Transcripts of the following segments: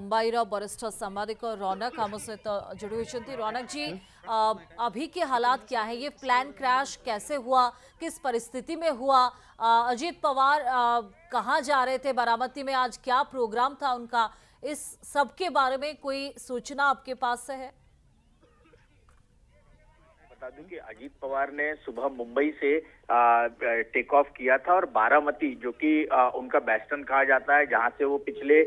मुंबईर वरिष्ठ सांबादिक रौनक आम सहित जोड़ी होती। रौनक जी, अभी के हालात क्या है? ये प्लान क्रैश कैसे हुआ, किस परिस्थिति में हुआ? अजीत पवार कहाँ जा रहे थे बारामती में? आज क्या प्रोग्राम था उनका? इस सब के बारे में कोई सूचना आपके पास से है? बता दूं कि अजीत पवार ने सुबह मुंबई से टेक ऑफ किया था और बारामती, जो कि उनका बेस्टन कहा जाता है, जहां से वो पिछले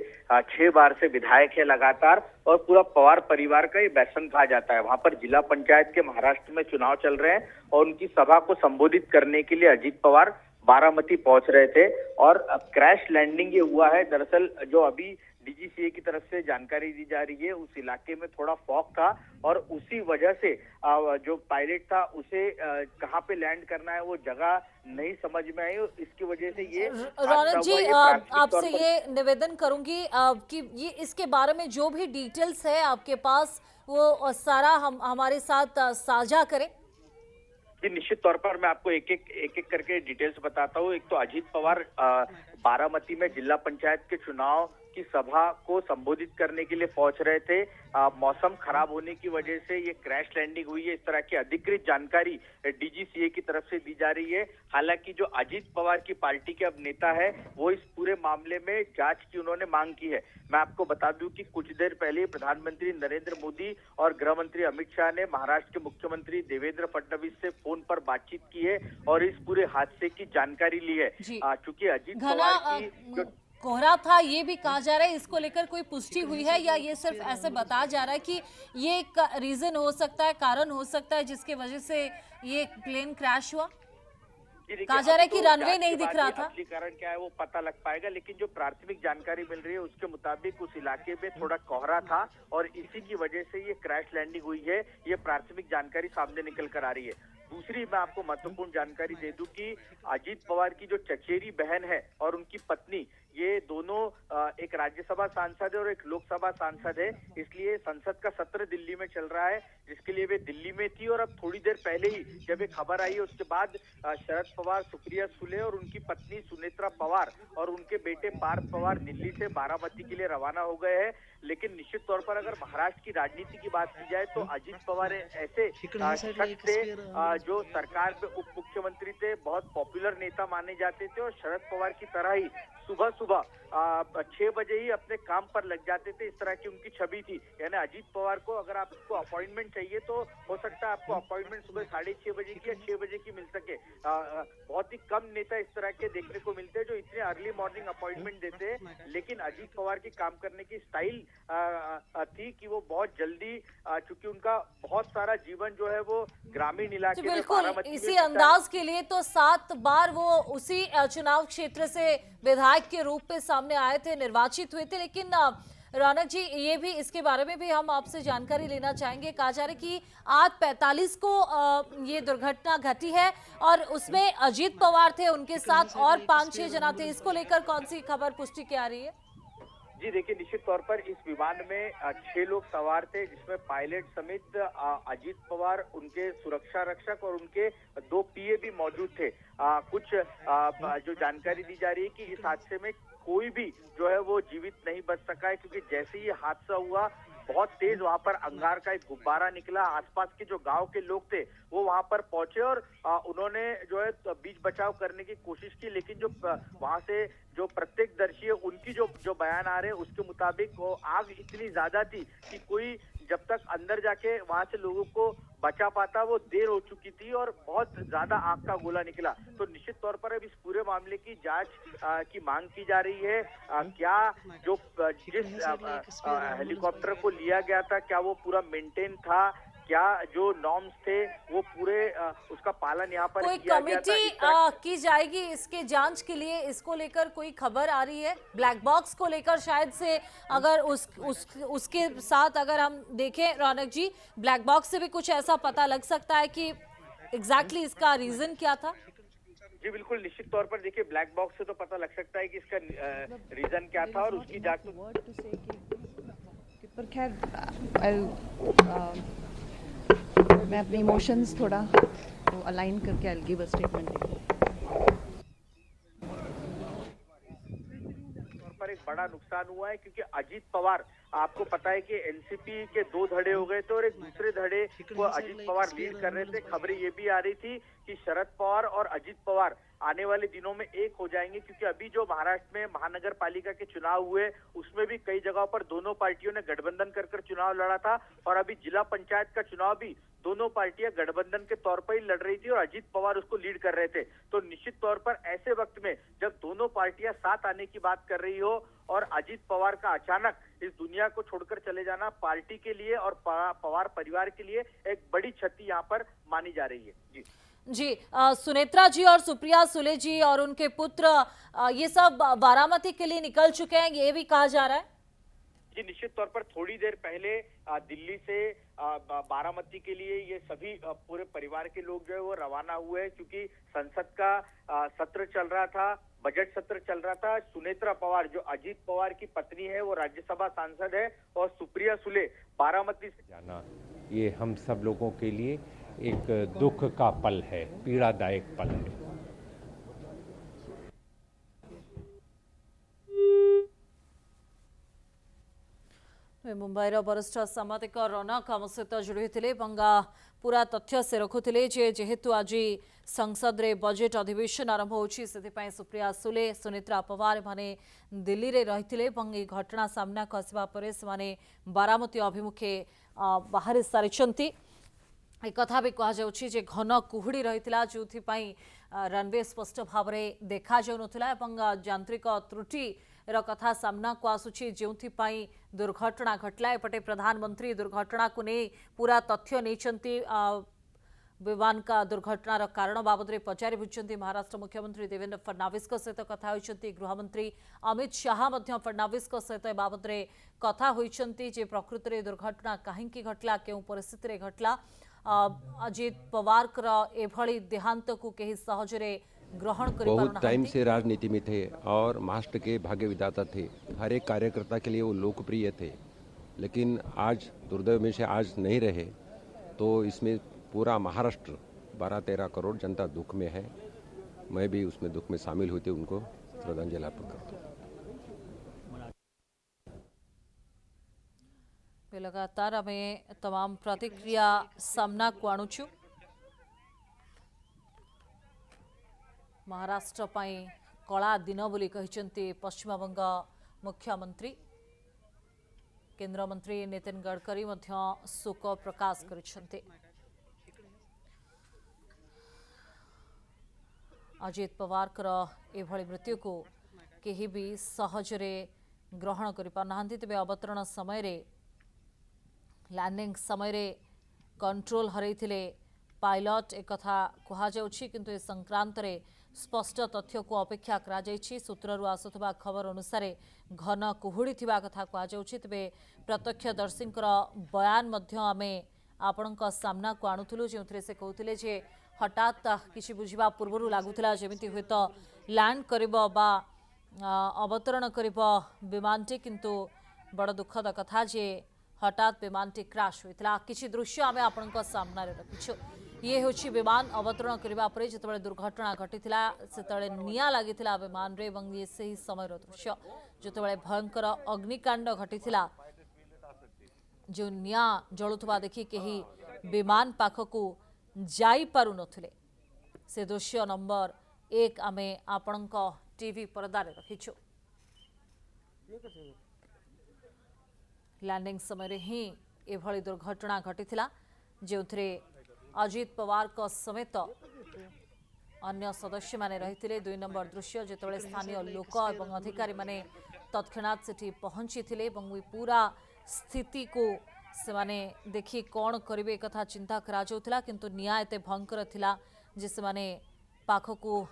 6 बार से विधायक है लगातार, और पूरा पवार परिवार का ये बेस्टन कहा जाता है। वहां पर जिला पंचायत के महाराष्ट्र में चुनाव चल रहे हैं और उनकी सभा को संबोधित करने के लिए अजीत पवार बारामती पहुंच रहे थे और क्रैश लैंडिंग ये हुआ है। दरअसल जो अभी डीजीसीए की तरफ से जानकारी दी जा रही है, उस इलाके में थोड़ा फॉग था और उसी वजह से जो पायलट था उसे कहां पे लैंड करना है वो जगह नहीं समझ में आई, इसकी वजह से ये रौनक जी, आपसे ये निवेदन करूंगी कि ये इसके बारे में जो भी डिटेल्स है आपके पास वो सारा हम हमारे साथ साझा करें। जी, निश्चित तौर पर मैं आपको एक एक करके डिटेल्स बताता हूँ। एक तो अजीत पवार बारामती में जिला पंचायत के चुनाव की सभा को संबोधित करने के लिए पहुंच रहे थे। मौसम खराब होने की वजह से ये क्रैश लैंडिंग हुई है, इस तरह की अधिकृत जानकारी डीजीसीए की तरफ से दी जा रही है। हालांकि जो अजीत पवार की पार्टी के अब नेता है, वो इस पूरे मामले में जांच की उन्होंने मांग की है। मैं आपको बता दूं कि कुछ देर पहले प्रधानमंत्री नरेंद्र मोदी और गृह मंत्री अमित शाह ने महाराष्ट्र के मुख्यमंत्री देवेंद्र फडणवीस से फोन पर बातचीत की है और इस पूरे हादसे की जानकारी ली है। चूंकि अजीत पवार की कोहरा था, ये भी कहा जा रहा है, इसको लेकर कोई पुष्टि हुई है या ये सिर्फ ऐसे बताया जा रहा है कि ये एक रीजन हो सकता है, कारण हो सकता है जिसकी वजह से ये प्लेन क्रैश हुआ? कहा जा रहा है कि रनवे नहीं दिख रहा था। असली कारण क्या है वो पता लग पाएगा, लेकिन जो प्राथमिक जानकारी मिल रही है उसके मुताबिक उस इलाके में थोड़ा कोहरा था और इसी की वजह से ये क्रैश लैंडिंग हुई है। ये प्राथमिक जानकारी सामने निकल कर आ रही है। दूसरी मैं आपको महत्वपूर्ण जानकारी दे दूं कि अजीत पवार की जो चचेरी बहन है और उनकी पत्नी, ये दोनों एक राज्यसभा सांसद है और एक लोकसभा सांसद है। इसलिए संसद का सत्र दिल्ली में चल रहा है, जिसके लिए वे दिल्ली में थी। और अब थोड़ी देर पहले ही जब ये खबर आई है, उसके बाद शरद पवार, सुप्रिया सुले और उनकी पत्नी सुनेत्रा पवार और उनके बेटे पार्थ पवार दिल्ली से बारामती के लिए रवाना हो गए हैं। लेकिन निश्चित तौर पर अगर महाराष्ट्र की राजनीति की बात की जाए तो अजीत पवार ऐसे शख्स थे जो सरकार में उप मुख्यमंत्री थे, बहुत पॉपुलर नेता माने जाते थे और शरद पवार की तरह ही सुबह सुबह 6 बजे ही अपने काम पर लग जाते थे। इस तरह की उनकी छवि थी। यानी अजीत पवार को अगर आपको अपॉइंटमेंट चाहिए तो हो सकता है आपको अपॉइंटमेंट सुबह 6:30 बजे की या 6 बजे की मिल सके। बहुत ही कम नेता इस तरह के देखने को मिलते हैं जो इतने अर्ली मॉर्निंग अपॉइंटमेंट देते हैं। लेकिन अजीत पवार की काम करने की स्टाइल थी कि वो बहुत जल्दी, चूंकि उनका बहुत सारा जीवन जो है वो ग्रामीण इलाके में बारामती, इसी अंदाज के लिए तो 7 बार वो उसी चुनाव क्षेत्र से विधायक के रूप में सामने आए थे, निर्वाचित हुए थे। लेकिन रौनक जी, ये भी इसके बारे में भी हम आपसे जानकारी लेना चाहेंगे। कहा जा रहा है कि 8:45 को ये दुर्घटना घटी है और उसमें अजीत पवार थे, उनके साथ और 5-6 जना थे। इसको लेकर कौन सी खबर पुष्टि की आ रही है? जी देखिए, निश्चित तौर पर इस विमान में 6 लोग सवार थे, जिसमें पायलट समेत अजीत पवार, उनके सुरक्षा रक्षक और उनके 2 पीए भी मौजूद थे। कुछ जो जानकारी दी जा रही है कि इस हादसे में कोई भी जो है वो जीवित नहीं बच सका है, क्योंकि जैसे ही हादसा हुआ बहुत तेज वहां पर अंगार का एक गुब्बारा निकला। आसपास के जो गांव के लोग थे वो वहां पर पहुंचे और उन्होंने जो है बीच बचाव करने की कोशिश की। लेकिन जो वहां से जो प्रत्यक्षदर्शी है उनकी जो बयान आ रहे हैं उसके मुताबिक वो आग इतनी ज्यादा थी कि कोई जब तक अंदर जाके वहां से लोगों को बचा पाता वो देर हो चुकी थी और बहुत ज्यादा आग का गोला निकला। तो निश्चित तौर पर अब इस पूरे मामले की जांच की मांग की जा रही है। क्या जो जिस हेलीकॉप्टर को लिया गया था, क्या वो पूरा मेंटेन था, क्या जो नॉर्म्स थे वो पूरे उसका पालन यहाँ पर किया गया था? कमेटी की जाएगी इसके जांच के लिए, इसको लेकर कोई खबर आ रही है? ब्लैक बॉक्स को लेकर शायद से अगर उसके साथ अगर हम देखें रौनक जी, ब्लैक बॉक्स से भी कुछ ऐसा पता लग सकता है कि एग्जैक्टली इसका रीजन क्या था? जी बिल्कुल, निश्चित तौर पर देखिए, ब्लैक बॉक्स से तो पता लग सकता है कि इसका रीजन क्या था और उसकी जांच पर खैर मैं अपने इमोशंस थोड़ा तो अलाइन करके I will give a statement. पर एक बड़ा बड़ा नुकसान हुआ है, क्योंकि अजीत पवार, आपको पता है कि एनसीपी के 2 धड़े हो गए थे और एक दूसरे धड़े को अजीत पवार लीड कर रहे थे। खबरें ये भी आ रही थी कि शरद पवार और अजीत पवार आने वाले दिनों में एक हो जाएंगे, क्योंकि अभी जो महाराष्ट्र में महानगर पालिका के चुनाव हुए उसमें भी कई जगहों पर दोनों पार्टियों ने गठबंधन कर चुनाव लड़ा था, और अभी जिला पंचायत का चुनाव भी दोनों पार्टियां गठबंधन के तौर पर ही लड़ रही थी और अजीत पवार उसको लीड कर रहे थे। तो निश्चित तौर पर ऐसे वक्त में जब दोनों पार्टियां साथ आने की बात कर रही हो और अजीत पवार का अचानक इस दुनिया को छोड़कर चले जाना पार्टी के लिए और पवार परिवार के लिए एक बड़ी क्षति यहाँ पर मानी जा रही है। जी सुनेत्रा जी और सुप्रिया सुले जी और उनके पुत्र ये सब बारामती के लिए निकल चुके हैं, ये भी कहा जा रहा है। जी निश्चित तौर पर थोड़ी देर पहले दिल्ली से बारामती के लिए ये सभी पूरे परिवार के लोग जो है वो रवाना हुए हैं, क्योंकि संसद का सत्र चल रहा था, बजट सत्र चल रहा था। सुनेत्रा पवार जो अजीत पवार की पत्नी है वो राज्यसभा सांसद है, और सुप्रिया सुले बारामती से जाना ये हम सब लोगों के लिए एक दुख का पल है, पीड़ादायक पल है। मुंबईर वरिष्ठ साम्बादिक रौनक आम सहित जोड़ी होते पूरा तथ्य से रखुले जेहेतु आज संसद रे बजेट अधिवेशन आरंभ होछि, सुप्रिया सुले सुनेत्रा पवार माने दिल्ली रे रहिथिले एवं ए घटना सामना को आसिबा परे से बारामती अभिमुखे बाहर सारिछंती। एक कथा भी कहुच्छी जे घन कुहुड़ी रही जो रनवे स्पष्ट भाव में देखा जाऊ नथिला एवं यांत्रिक त्रुटि कथा सामना को आसुची जो दुर्घटना घटला। एपटे प्रधानमंत्री दुर्घटना को नहीं पूरा तथ्य नहीं विमान का दुर्घटनार कारण बाबद में पचारि बुझुंट महाराष्ट्र मुख्यमंत्री देवेंद्र फडणवीस सहित कथा होती। गृहमंत्री अमित शाह फडणवीस सहित बाबद में कथा होती जे प्रकृत में दुर्घटना कहीं घटला, क्यों परिस्थिति घटला। अजीत पवार एभली देहांत को कहीं सहजरे ग्रहण कर बहुत टाइम से राजनीति में थे और महाराष्ट्र के भाग्य विधाता थे। हर एक कार्यकर्ता के लिए वो लोकप्रिय थे, लेकिन आज दुर्दैव में से आज नहीं रहे, तो इसमें पूरा महाराष्ट्र 12-13 करोड़ जनता दुख में है। मैं भी उसमें दुख में शामिल हुई थी, उनको श्रद्धांजलि अर्पण करता हूँ। लगातार आमे तमाम प्रतिक्रिया सामना को आणुछु। महाराष्ट्र पाई कला दिन बोली कहिसेंती पश्चिमबंग मुख्यमंत्री। केंद्र मंत्री नितिन गडकरी मध्य शोक प्रकाश करिसेंती। अजित पवार एभली मृत्यु को केही भी सहजरे ग्रहण करि पारनाहांती। तेबे अवतरण समय रे लैंडिंग समय रे कंट्रोल हरैथिले पायलट एक कथा कहा जाउछि, किंतु ए संक्रांत रे स्पष्ट तथ्य को अपेक्षा करा जाइछि। सूत्ररु आसुथबा खबर अनुसार घन कुहुड़ी थिबा कथा कहा जाउछि। तेबे प्रत्यक्षदर्शींकर बयान मध्य आमे आपणक सामना को आणुथुलु, जेउथरे से कहउथिले जे हठात किसी बुझिबा पूर्वरु लागुथिला जेमिति होइतो लैंड करिबो बा अवतरण करिबो विमानटी, किंतु बड़ दुखद कथा जे हठात विमानटी क्रैश होइतला। किछि दृश्य आमे आपणक सामना रे रखिछु। ये होछि विमान अवतरण करिबा परे जेतबेले दुर्घटना घटिथिला सेतबेले निया लागिथिला विमान रे, एवं ये सही समयर दृश्य जेतबेले भयंकर अग्निकांड घटिथिला, जो निया जळुथबा देखि केही विमान पाखकू जाई पारु नथिले। से दृश्य नंबर 1 आमे आपणक टीवी परदा रे रखिछु। लैंडिंग समय ही एभली दुर्घटना घटिथिला, जेउथरे अजित पवार को समेत अन्य सदस्य माने रहिथिले। 2 नंबर दृश्य जेतबेले स्थानीय लोक एवं अधिकारी माने तत्क्षणात सेठी पहुंची थिले एवं पूरा स्थिति को से माने देखि कौन करिवे कथा चिंता करा जाउथिला, किंतु निया एते भयंकर थिला जे से माने पाखकू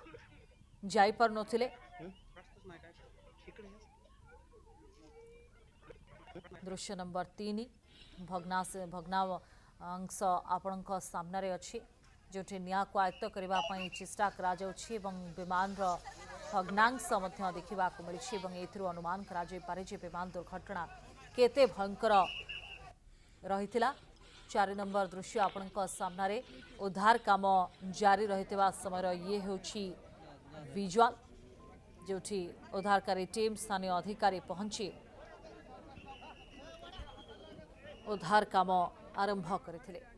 जाई पर नथिले। दृश्य नंबर 3 भग्नांश आपणक सामना रे अछि, जोठी निया को आयत्त करबा पई चेष्टा करा जाउछि एवं विमान रो भग्नांश मध्य देखिबा को मिलिछि एवं एथिरु अनुमान करा जाय पारे जे विमान दुर्घटना केते भयंकर रहिथिला। 4 नंबर दृश्य आपणक सामना रे उद्धार काम जारी रहितबा समय ये होछि विजुअल, जोठी उद्धारकारी टीम स्थानीय अधिकारी पहुंची उद्धार काम आरंभ करथिले।